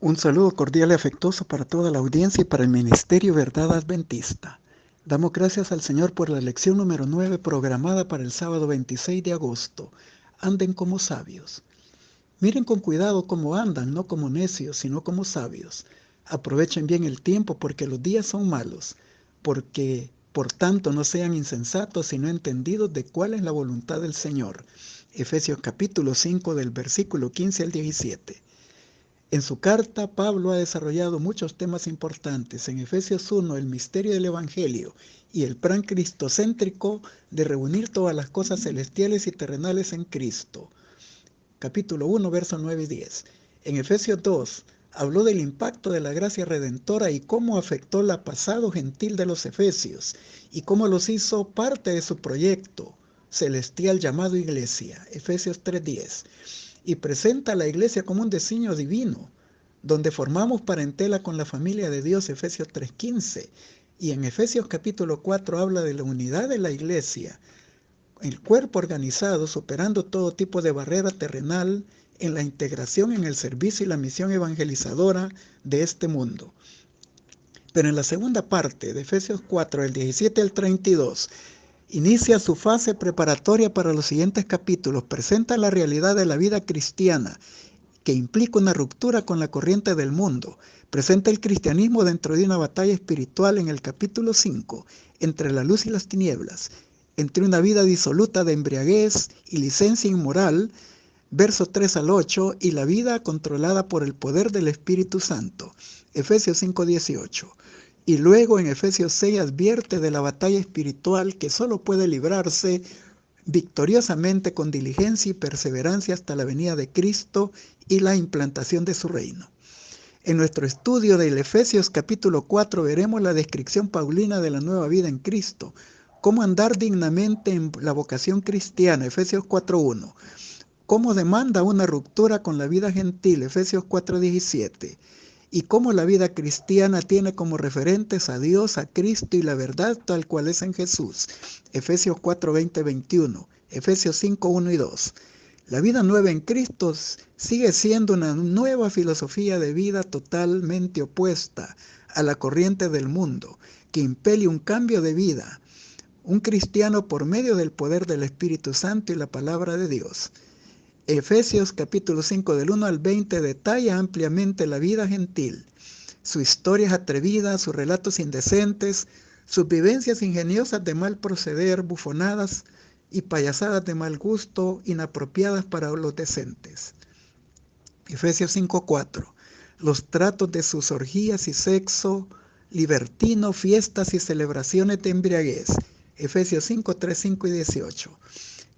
Un saludo cordial y afectuoso para toda la audiencia y para el Ministerio Verdad Adventista. Damos gracias al Señor por la lección número 9 programada para el sábado 26 de agosto. Anden como sabios. Miren con cuidado cómo andan, no como necios, sino como sabios. Aprovechen bien el tiempo porque los días son malos. Por tanto, no sean insensatos, sino entendidos de cuál es la voluntad del Señor. Efesios capítulo 5 del versículo 15 al 17. En su carta, Pablo ha desarrollado muchos temas importantes. En Efesios 1, el misterio del Evangelio y el plan cristocéntrico de reunir todas las cosas celestiales y terrenales en Cristo. Capítulo 1, versos 9 y 10. En Efesios 2, habló del impacto de la gracia redentora y cómo afectó la pasado gentil de los efesios y cómo los hizo parte de su proyecto celestial llamado Iglesia. Efesios 3:10. Y presenta a la iglesia como un diseño divino, donde formamos parentela con la familia de Dios, Efesios 3:15. Y en Efesios capítulo 4 habla de la unidad de la iglesia, el cuerpo organizado, superando todo tipo de barrera terrenal en la integración en el servicio y la misión evangelizadora de este mundo. Pero en la segunda parte de Efesios 4, del 17 al 32, inicia su fase preparatoria para los siguientes capítulos. Presenta la realidad de la vida cristiana, que implica una ruptura con la corriente del mundo. Presenta el cristianismo dentro de una batalla espiritual en el capítulo 5, entre la luz y las tinieblas, entre una vida disoluta de embriaguez y licencia inmoral, versos 3 al 8, y la vida controlada por el poder del Espíritu Santo, Efesios 5:18. Y luego en Efesios 6 advierte de la batalla espiritual que solo puede librarse victoriosamente con diligencia y perseverancia hasta la venida de Cristo y la implantación de su reino. En nuestro estudio del Efesios capítulo 4 veremos la descripción paulina de la nueva vida en Cristo, cómo andar dignamente en la vocación cristiana, Efesios 4:1, cómo demanda una ruptura con la vida gentil, Efesios 4:17, y cómo la vida cristiana tiene como referentes a Dios, a Cristo y la verdad tal cual es en Jesús, Efesios 4:20-21, Efesios 5:1 y 2. La vida nueva en Cristo sigue siendo una nueva filosofía de vida totalmente opuesta a la corriente del mundo, que impele un cambio de vida, un cristiano por medio del poder del Espíritu Santo y la palabra de Dios. Efesios capítulo 5 del 1 al 20 detalla ampliamente la vida gentil, sus historias atrevidas, sus relatos indecentes, sus vivencias ingeniosas de mal proceder, bufonadas y payasadas de mal gusto, inapropiadas para los decentes. Efesios 5:4. Los tratos de sus orgías y sexo libertino, fiestas y celebraciones de embriaguez. Efesios 5:3, 5 y 18.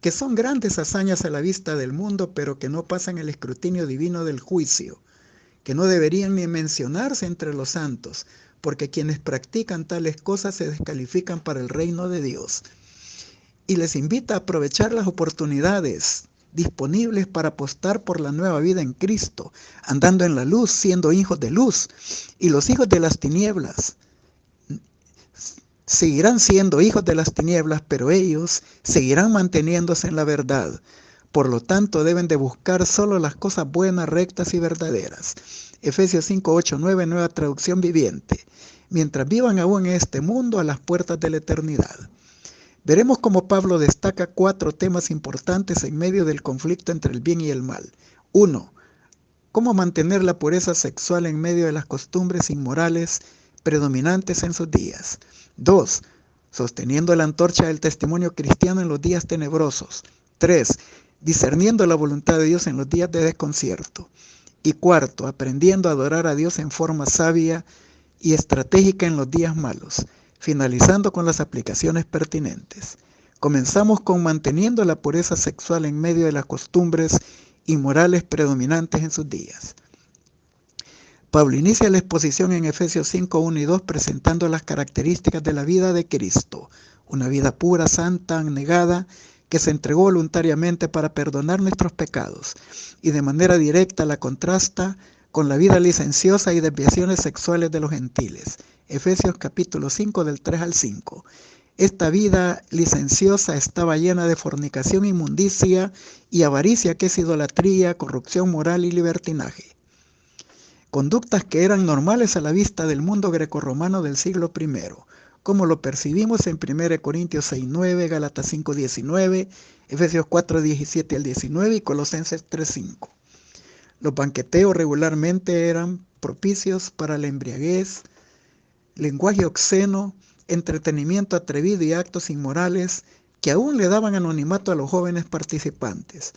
Que son grandes hazañas a la vista del mundo, pero que no pasan el escrutinio divino del juicio, que no deberían ni mencionarse entre los santos, porque quienes practican tales cosas se descalifican para el reino de Dios. Y les invita a aprovechar las oportunidades disponibles para apostar por la nueva vida en Cristo, andando en la luz, siendo hijos de luz, y los hijos de las tinieblas seguirán siendo hijos de las tinieblas, pero ellos seguirán manteniéndose en la verdad. Por lo tanto, deben de buscar solo las cosas buenas, rectas y verdaderas. Efesios 5, 8, 9, nueva traducción viviente. Mientras vivan aún en este mundo, a las puertas de la eternidad. Veremos cómo Pablo destaca 4 temas importantes en medio del conflicto entre el bien y el mal. 1. Cómo mantener la pureza sexual en medio de las costumbres inmorales predominantes en sus días. 2. Sosteniendo la antorcha del testimonio cristiano en los días tenebrosos. 3. Discerniendo la voluntad de Dios en los días de desconcierto. Y 4. Aprendiendo a adorar a Dios en forma sabia y estratégica en los días malos, finalizando con las aplicaciones pertinentes. Comenzamos con manteniendo la pureza sexual en medio de las costumbres inmorales predominantes en sus días. Pablo inicia la exposición en Efesios 5, 1 y 2 presentando las características de la vida de Cristo, una vida pura, santa, abnegada, que se entregó voluntariamente para perdonar nuestros pecados, y de manera directa la contrasta con la vida licenciosa y desviaciones sexuales de los gentiles. Efesios capítulo 5 del 3 al 5. Esta vida licenciosa estaba llena de fornicación, inmundicia y avaricia, que es idolatría, corrupción moral y libertinaje. conductas que eran normales a la vista del mundo grecorromano del siglo I, como lo percibimos en 1 Corintios 6:9, Gálatas 5:19, Efesios 4:17 al 19 y Colosenses 3:5. Los banqueteos regularmente eran propicios para la embriaguez, lenguaje obsceno, entretenimiento atrevido y actos inmorales que aún le daban anonimato a los jóvenes participantes.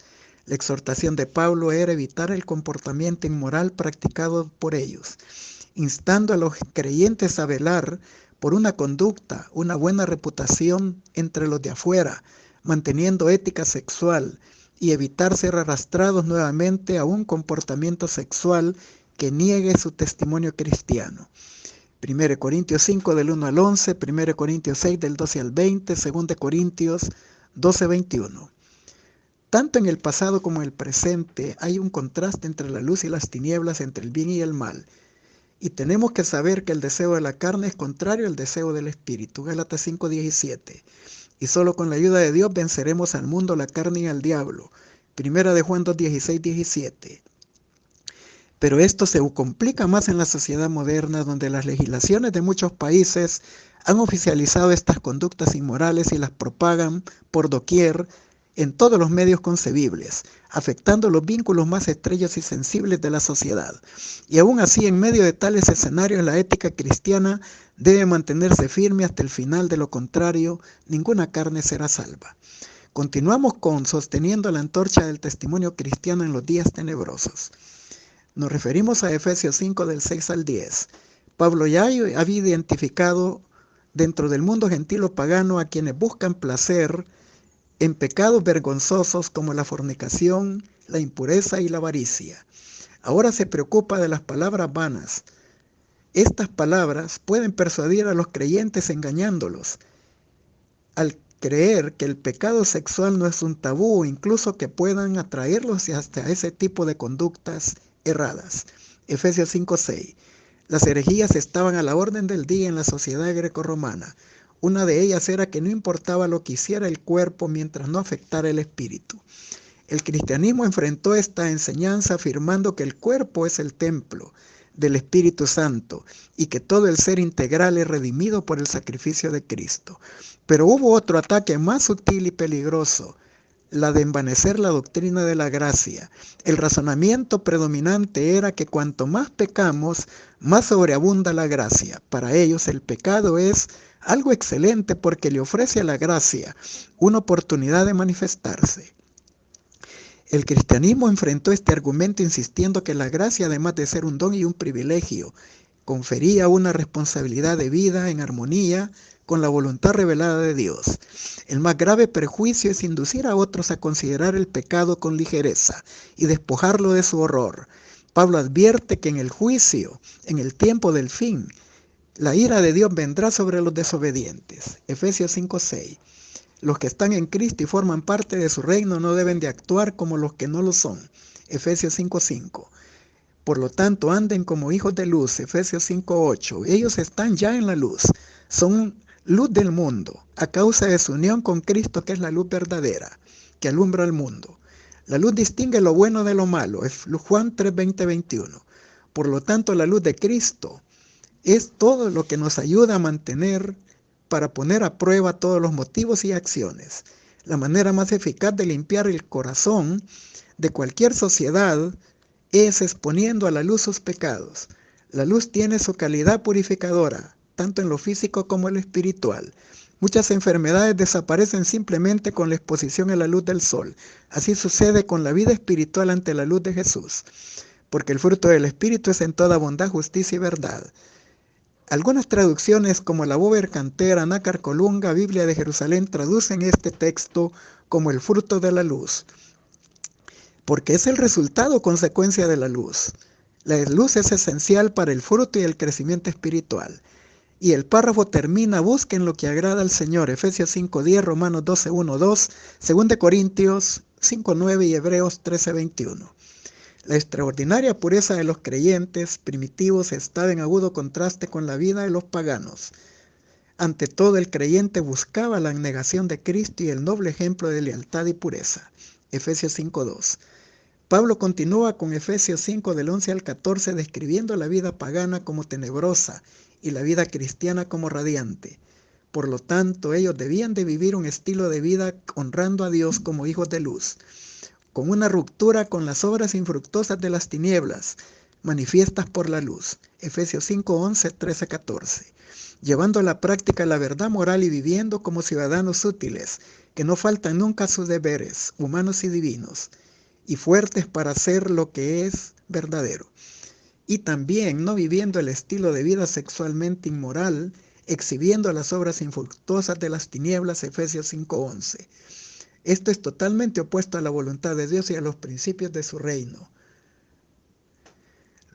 La exhortación de Pablo era evitar el comportamiento inmoral practicado por ellos, instando a los creyentes a velar por una conducta, una buena reputación entre los de afuera, manteniendo ética sexual y evitar ser arrastrados nuevamente a un comportamiento sexual que niegue su testimonio cristiano. 1 Corintios 5 del 1 al 11, 1 Corintios 6 del 12 al 20, 2 Corintios 12:21. Tanto en el pasado como en el presente hay un contraste entre la luz y las tinieblas, entre el bien y el mal. Y tenemos que saber que el deseo de la carne es contrario al deseo del espíritu. Gálatas 5:17. Y solo con la ayuda de Dios venceremos al mundo, la carne y al diablo. 1 de Juan 2:16-17. Pero esto se complica más en la sociedad moderna, donde las legislaciones de muchos países han oficializado estas conductas inmorales y las propagan por doquier en todos los medios concebibles, afectando los vínculos más estrechos y sensibles de la sociedad. Y aún así, en medio de tales escenarios, la ética cristiana debe mantenerse firme hasta el final, de lo contrario, ninguna carne será salva. Continuamos sosteniendo la antorcha del testimonio cristiano en los días tenebrosos. Nos referimos a Efesios 5 del 6 al 10. Pablo ya había identificado dentro del mundo gentil o pagano a quienes buscan placer en pecados vergonzosos como la fornicación, la impureza y la avaricia. Ahora se preocupa de las palabras vanas. Estas palabras pueden persuadir a los creyentes engañándolos al creer que el pecado sexual no es un tabú, incluso que puedan atraerlos hasta ese tipo de conductas erradas. Efesios 5:6. Las herejías estaban a la orden del día en la sociedad grecorromana. Una de ellas era que no importaba lo que hiciera el cuerpo mientras no afectara el espíritu. El cristianismo enfrentó esta enseñanza afirmando que el cuerpo es el templo del Espíritu Santo y que todo el ser integral es redimido por el sacrificio de Cristo. Pero hubo otro ataque más sutil y peligroso, la de envanecer la doctrina de la gracia. El razonamiento predominante era que cuanto más pecamos, más sobreabunda la gracia. Para ellos el pecado es algo excelente porque le ofrece a la gracia una oportunidad de manifestarse. El cristianismo enfrentó este argumento insistiendo que la gracia, además de ser un don y un privilegio, confería una responsabilidad de vida en armonía con la voluntad revelada de Dios. El más grave perjuicio es inducir a otros a considerar el pecado con ligereza y despojarlo de su horror. Pablo advierte que en el juicio, en el tiempo del fin, la ira de Dios vendrá sobre los desobedientes. Efesios 5:6. Los que están en Cristo y forman parte de su reino no deben de actuar como los que no lo son. Efesios 5:5. Por lo tanto, anden como hijos de luz. Efesios 5:8. Ellos están ya en la luz. Son luz del mundo, a causa de su unión con Cristo, que es la luz verdadera, que alumbra al mundo. La luz distingue lo bueno de lo malo. Es Juan 3:20-21. Por lo tanto, la luz de Cristo es todo lo que nos ayuda a mantener, para poner a prueba todos los motivos y acciones. La manera más eficaz de limpiar el corazón de cualquier sociedad es exponiendo a la luz sus pecados. La luz tiene su calidad purificadora, tanto en lo físico como en lo espiritual. Muchas enfermedades desaparecen simplemente con la exposición a la luz del sol. Así sucede con la vida espiritual ante la luz de Jesús, porque el fruto del Espíritu es en toda bondad, justicia y verdad. Algunas traducciones como la Bover Cantera, Nácar Colunga, Biblia de Jerusalén, traducen este texto como el fruto de la luz, porque es el resultado o consecuencia de la luz. La luz es esencial para el fruto y el crecimiento espiritual. Y el párrafo termina: busquen lo que agrada al Señor. Efesios 5:10, Romanos 12:1-2, 2 Corintios 5:9 y Hebreos 13:21. La extraordinaria pureza de los creyentes primitivos estaba en agudo contraste con la vida de los paganos. Ante todo, el creyente buscaba la abnegación de Cristo y el noble ejemplo de lealtad y pureza. Efesios 5:2. Pablo continúa con Efesios 5 del 11 al 14 describiendo la vida pagana como tenebrosa y la vida cristiana como radiante. Por lo tanto, ellos debían de vivir un estilo de vida honrando a Dios como hijos de luz, con una ruptura con las obras infructuosas de las tinieblas, manifiestas por la luz. Efesios 5, 11, 13, 14. Llevando a la práctica la verdad moral y viviendo como ciudadanos útiles, que no faltan nunca a sus deberes, humanos y divinos, y fuertes para hacer lo que es verdadero. Y también no viviendo el estilo de vida sexualmente inmoral, exhibiendo las obras infructuosas de las tinieblas. Efesios 5:11. Esto es totalmente opuesto a la voluntad de Dios y a los principios de su reino.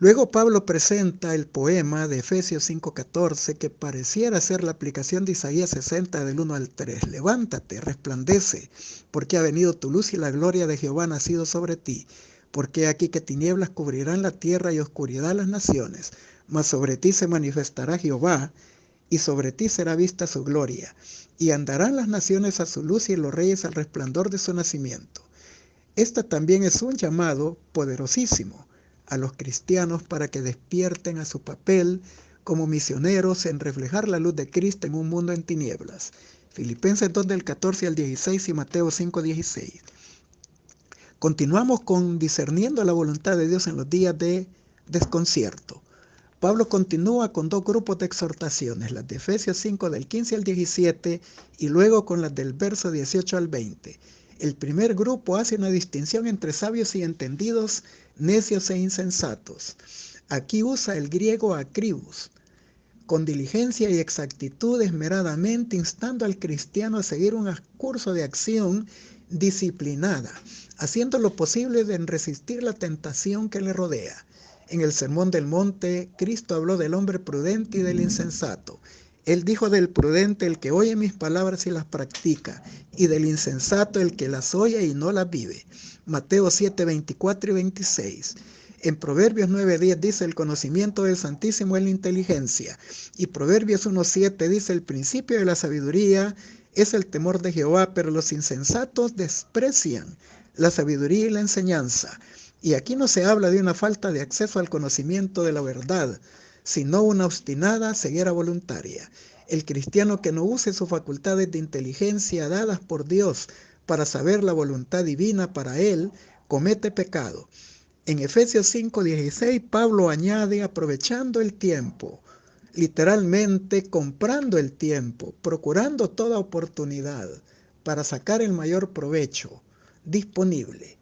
Luego Pablo presenta el poema de Efesios 5:14 que pareciera ser la aplicación de Isaías 60 del 1 al 3. Levántate, resplandece, porque ha venido tu luz y la gloria de Jehová ha nacido sobre ti. Porque aquí que tinieblas cubrirán la tierra y oscuridad las naciones, mas sobre ti se manifestará Jehová, y sobre ti será vista su gloria. Y andarán las naciones a su luz y los reyes al resplandor de su nacimiento. Esta también es un llamado poderosísimo a los cristianos para que despierten a su papel como misioneros en reflejar la luz de Cristo en un mundo en tinieblas. Filipenses 2 del 14 al 16 y Mateo 5:16. Continuamos con discerniendo la voluntad de Dios en los días de desconcierto. Pablo continúa con dos grupos de exhortaciones, las de Efesios 5 del 15 al 17 y luego con las del verso 18 al 20. El primer grupo hace una distinción entre sabios y entendidos, necios e insensatos. Aquí usa el griego akribus, con diligencia y exactitud esmeradamente instando al cristiano a seguir un curso de acción disciplinada, haciendo lo posible en resistir la tentación que le rodea. En el Sermón del Monte, Cristo habló del hombre prudente y del insensato. Él dijo del prudente el que oye mis palabras y las practica, y del insensato el que las oye y no las vive. Mateo 7, 24 y 26. En Proverbios 9:10 dice el conocimiento del Santísimo es la inteligencia. Y Proverbios 1:7 dice el principio de la sabiduría es el temor de Jehová, pero los insensatos desprecian la sabiduría y la enseñanza. Y aquí no se habla de una falta de acceso al conocimiento de la verdad, sino una obstinada ceguera voluntaria. El cristiano que no use sus facultades de inteligencia dadas por Dios para saber la voluntad divina para él, comete pecado. En Efesios 5:16, Pablo añade aprovechando el tiempo, literalmente comprando el tiempo, procurando toda oportunidad para sacar el mayor provecho disponible.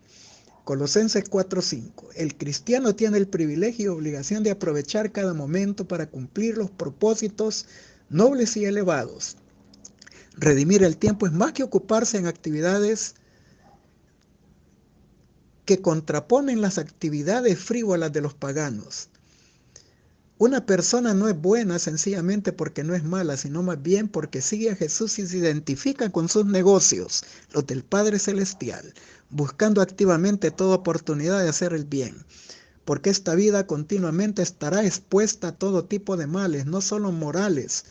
Colosenses 4:5. El cristiano tiene el privilegio y obligación de aprovechar cada momento para cumplir los propósitos nobles y elevados. Redimir el tiempo es más que ocuparse en actividades que contraponen las actividades frívolas de los paganos. Una persona no es buena sencillamente porque no es mala, sino más bien porque sigue a Jesús y se identifica con sus negocios, los del Padre Celestial, buscando activamente toda oportunidad de hacer el bien. Porque esta vida continuamente estará expuesta a todo tipo de males, no solo morales,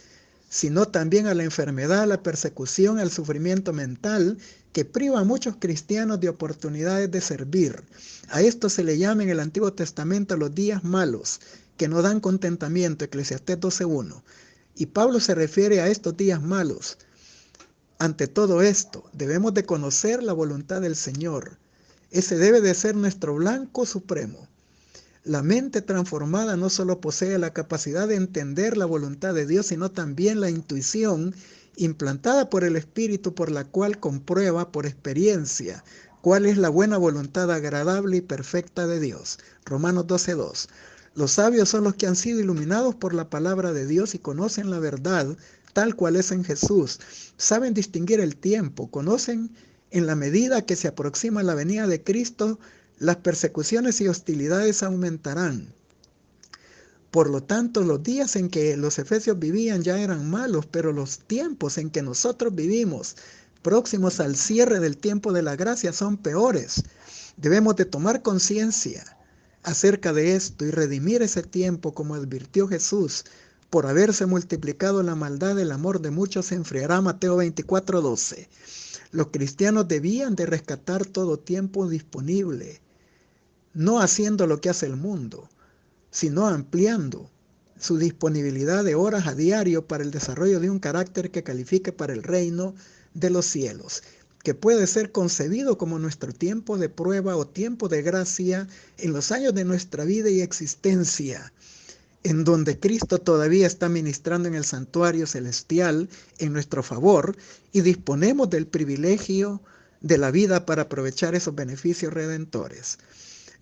sino también a la enfermedad, a la persecución, al sufrimiento mental, que priva a muchos cristianos de oportunidades de servir. A esto se le llama en el Antiguo Testamento los días malos, que no dan contentamiento, Eclesiastés 12:1. Y Pablo se refiere a estos días malos. Ante todo esto, debemos de conocer la voluntad del Señor. Ese debe de ser nuestro blanco supremo. La mente transformada no solo posee la capacidad de entender la voluntad de Dios, sino también la intuición implantada por el Espíritu, por la cual comprueba por experiencia cuál es la buena voluntad agradable y perfecta de Dios. Romanos 12:2. Los sabios son los que han sido iluminados por la palabra de Dios y conocen la verdad tal cual es en Jesús. Saben distinguir el tiempo, conocen en la medida que se aproxima la venida de Cristo, las persecuciones y hostilidades aumentarán. Por lo tanto, los días en que los efesios vivían ya eran malos, pero los tiempos en que nosotros vivimos, próximos al cierre del tiempo de la gracia, son peores. Debemos de tomar conciencia acerca de esto y redimir ese tiempo, como advirtió Jesús. Por haberse multiplicado la maldad, el amor de muchos se enfriará. Mateo 24:12. Los cristianos debían de rescatar todo tiempo disponible no haciendo lo que hace el mundo, sino ampliando su disponibilidad de horas a diario para el desarrollo de un carácter que califique para el reino de los cielos, que puede ser concebido como nuestro tiempo de prueba o tiempo de gracia en los años de nuestra vida y existencia, en donde Cristo todavía está ministrando en el santuario celestial en nuestro favor y disponemos del privilegio de la vida para aprovechar esos beneficios redentores.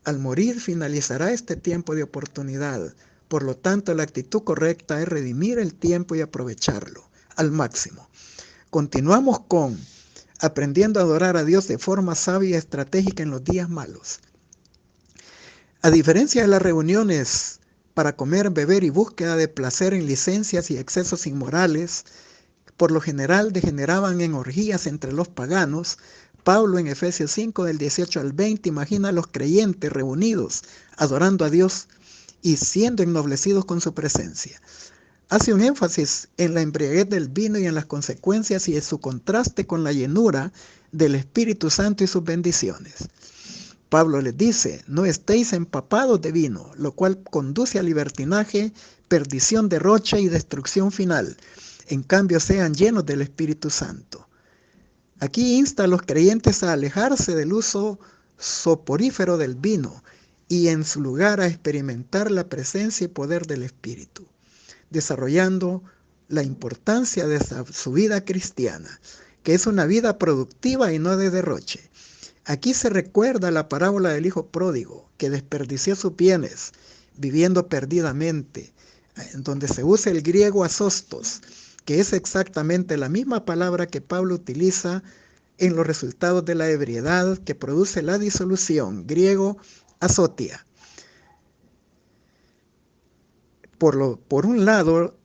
Al morir finalizará este tiempo de oportunidad. Por lo tanto, la actitud correcta es redimir el tiempo y aprovecharlo al máximo. Continuamos con aprendiendo a adorar a Dios de forma sabia y estratégica en los días malos. A diferencia de las reuniones para comer, beber y búsqueda de placer en licencias y excesos inmorales, por lo general degeneraban en orgías entre los paganos, Pablo en Efesios 5 del 18 al 20 imagina a los creyentes reunidos adorando a Dios y siendo ennoblecidos con su presencia. Hace un énfasis en la embriaguez del vino y en las consecuencias y en su contraste con la llenura del Espíritu Santo y sus bendiciones. Pablo les dice, no estéis empapados de vino, lo cual conduce a libertinaje, perdición, derroche y destrucción final. En cambio, sean llenos del Espíritu Santo. Aquí insta a los creyentes a alejarse del uso soporífero del vino y en su lugar a experimentar la presencia y poder del Espíritu, desarrollando la importancia de su vida cristiana, que es una vida productiva y no de derroche. Aquí se recuerda la parábola del hijo pródigo, que desperdició sus bienes, viviendo perdidamente, en donde se usa el griego asostos, que es exactamente la misma palabra que Pablo utiliza en los resultados de la ebriedad que produce la disolución, griego azotia. Por un lado,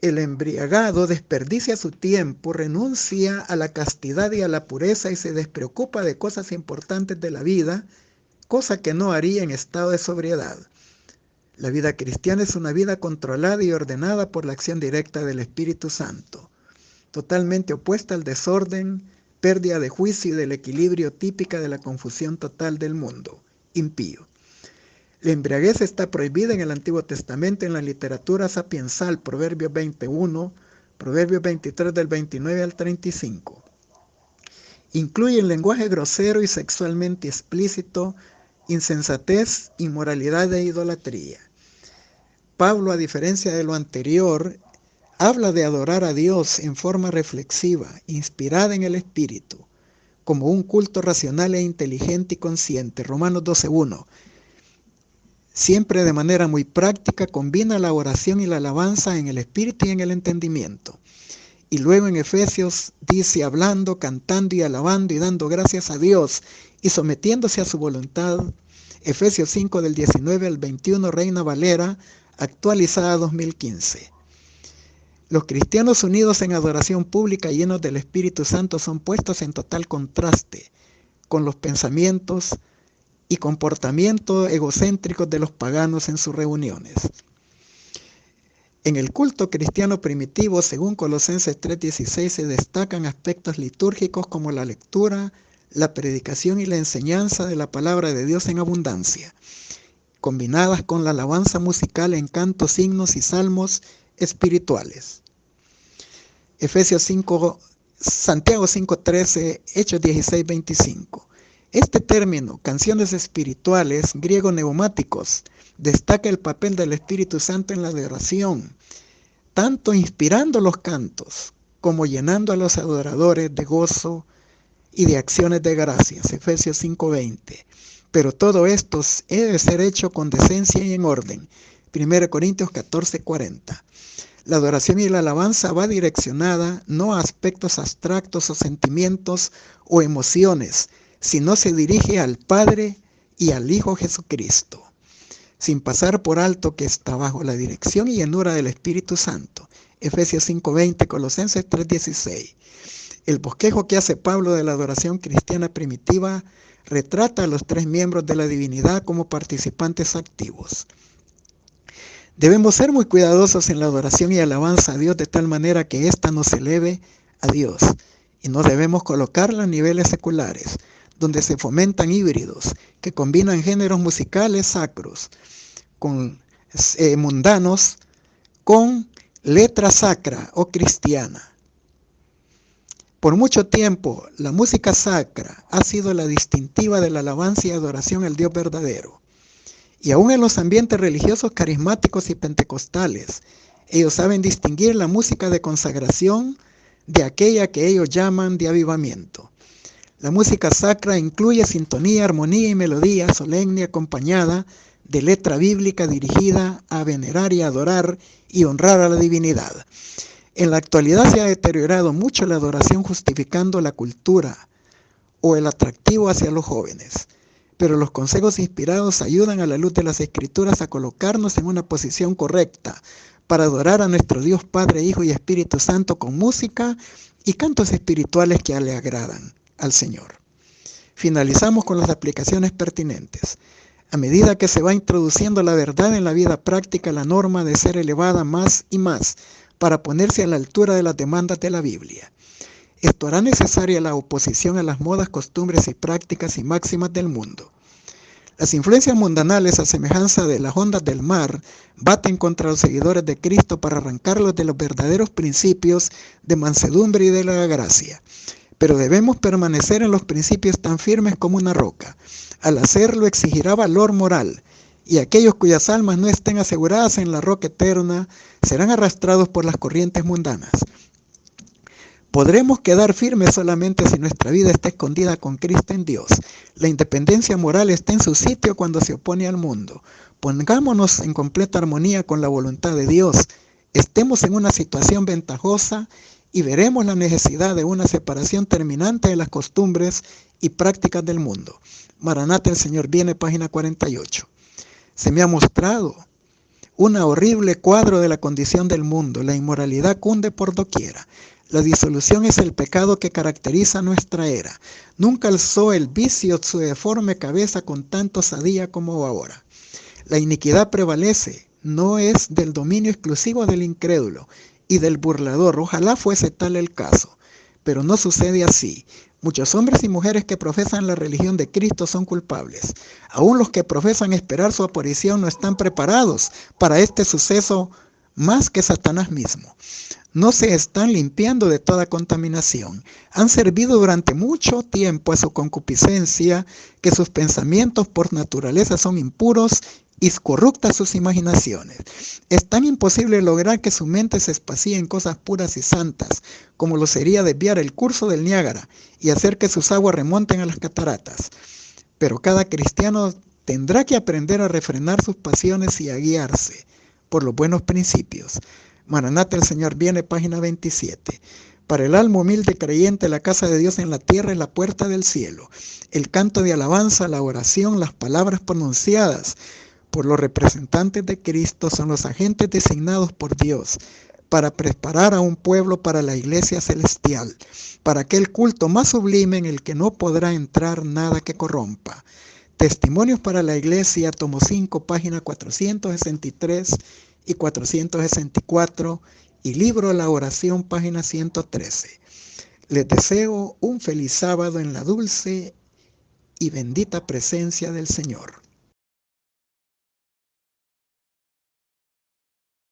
el embriagado desperdicia su tiempo, renuncia a la castidad y a la pureza y se despreocupa de cosas importantes de la vida, cosa que no haría en estado de sobriedad. La vida cristiana es una vida controlada y ordenada por la acción directa del Espíritu Santo, totalmente opuesta al desorden, pérdida de juicio y del equilibrio típica de la confusión total del mundo impío. La embriaguez está prohibida en el Antiguo Testamento en la literatura sapiensal, Proverbios 21, Proverbios 23 del 29 al 35. Incluye el lenguaje grosero y sexualmente explícito, insensatez, inmoralidad e idolatría. Pablo, a diferencia de lo anterior, habla de adorar a Dios en forma reflexiva, inspirada en el Espíritu, como un culto racional e inteligente y consciente. Romanos 12:1. Siempre de manera muy práctica combina la oración y la alabanza en el espíritu y en el entendimiento. Y luego en Efesios dice hablando, cantando y alabando y dando gracias a Dios y sometiéndose a su voluntad. Efesios 5 del 19 al 21, Reina Valera, actualizada 2015. Los cristianos unidos en adoración pública llenos del Espíritu Santo son puestos en total contraste con los pensamientos y comportamientos egocéntricos de los paganos en sus reuniones. En el culto cristiano primitivo, según Colosenses 3:16, se destacan aspectos litúrgicos como la lectura, la predicación y la enseñanza de la palabra de Dios en abundancia, combinadas con la alabanza musical en cantos, himnos y salmos espirituales. Santiago 5:13, Hechos 16:25. Este término, canciones espirituales, griego neumáticos, destaca el papel del Espíritu Santo en la adoración, tanto inspirando los cantos como llenando a los adoradores de gozo y de acciones de gracias. Efesios 5:20. Pero todo esto debe ser hecho con decencia y en orden. 1 Corintios 14:40. La adoración y la alabanza va direccionada no a aspectos abstractos o sentimientos o emociones, sino se dirige al Padre y al Hijo Jesucristo, sin pasar por alto que está bajo la dirección y llenura del Espíritu Santo. Efesios 5:20, Colosenses 3:16. El bosquejo que hace Pablo de la adoración cristiana primitiva retrata a los tres miembros de la divinidad como participantes activos. Debemos ser muy cuidadosos en la adoración y alabanza a Dios de tal manera que ésta nos eleve a Dios y no debemos colocarla a niveles seculares. donde se fomentan híbridos que combinan géneros musicales sacros con mundanos con letra sacra o cristiana. Por mucho tiempo, la música sacra ha sido la distintiva de la alabanza y adoración al Dios verdadero. Y aún en los ambientes religiosos carismáticos y pentecostales, ellos saben distinguir la música de consagración de aquella que ellos llaman de avivamiento. La música sacra incluye sintonía, armonía y melodía solemne acompañada de letra bíblica dirigida a venerar y adorar y honrar a la divinidad. En la actualidad se ha deteriorado mucho la adoración justificando la cultura o el atractivo hacia los jóvenes. Pero los consejos inspirados ayudan a la luz de las Escrituras a colocarnos en una posición correcta para adorar a nuestro Dios Padre, Hijo y Espíritu Santo con música y cantos espirituales que le agradan al Señor. Finalizamos con las aplicaciones pertinentes. A medida que se va introduciendo la verdad en la vida práctica, la norma de ser elevada más y más para ponerse a la altura de las demandas de la Biblia. Esto hará necesaria la oposición a las modas, costumbres y prácticas y máximas del mundo. Las influencias mundanales, a semejanza de las ondas del mar, baten contra los seguidores de Cristo para arrancarlos de los verdaderos principios de mansedumbre y de la gracia. Pero debemos permanecer en los principios tan firmes como una roca. Al hacerlo exigirá valor moral, y aquellos cuyas almas no estén aseguradas en la roca eterna serán arrastrados por las corrientes mundanas. Podremos quedar firmes solamente si nuestra vida está escondida con Cristo en Dios. La independencia moral está en su sitio cuando se opone al mundo. Pongámonos en completa armonía con la voluntad de Dios. Estemos en una situación ventajosa y veremos la necesidad de una separación terminante de las costumbres y prácticas del mundo. Maranata, el Señor viene, página 48. Se me ha mostrado un horrible cuadro de la condición del mundo. La inmoralidad cunde por doquiera. La disolución es el pecado que caracteriza nuestra era. Nunca alzó el vicio su deforme cabeza con tanta osadía como ahora. La iniquidad prevalece, no es del dominio exclusivo del incrédulo y del burlador. Ojalá fuese tal el caso, pero no sucede así. Muchos hombres y mujeres que profesan la religión de Cristo son culpables. Aún los que profesan esperar su aparición no están preparados para este suceso más que Satanás mismo. No se están limpiando de toda contaminación. Han servido durante mucho tiempo a su concupiscencia, que sus pensamientos por naturaleza son impuros y corruptas sus imaginaciones. Es tan imposible lograr que su mente se espacie en cosas puras y santas, como lo sería desviar el curso del Niágara y hacer que sus aguas remonten a las cataratas. Pero cada cristiano tendrá que aprender a refrenar sus pasiones y a guiarse por los buenos principios. Maranata, el Señor viene, página 27. Para el alma humilde creyente, la casa de Dios en la tierra es la puerta del cielo. El canto de alabanza, la oración, las palabras pronunciadas por los representantes de Cristo son los agentes designados por Dios para preparar a un pueblo para la iglesia celestial, para aquel culto más sublime en el que no podrá entrar nada que corrompa. Testimonios para la iglesia, tomo 5, página 463 y 464, y libro La Oración, página 113. Les deseo un feliz sábado en la dulce y bendita presencia del Señor.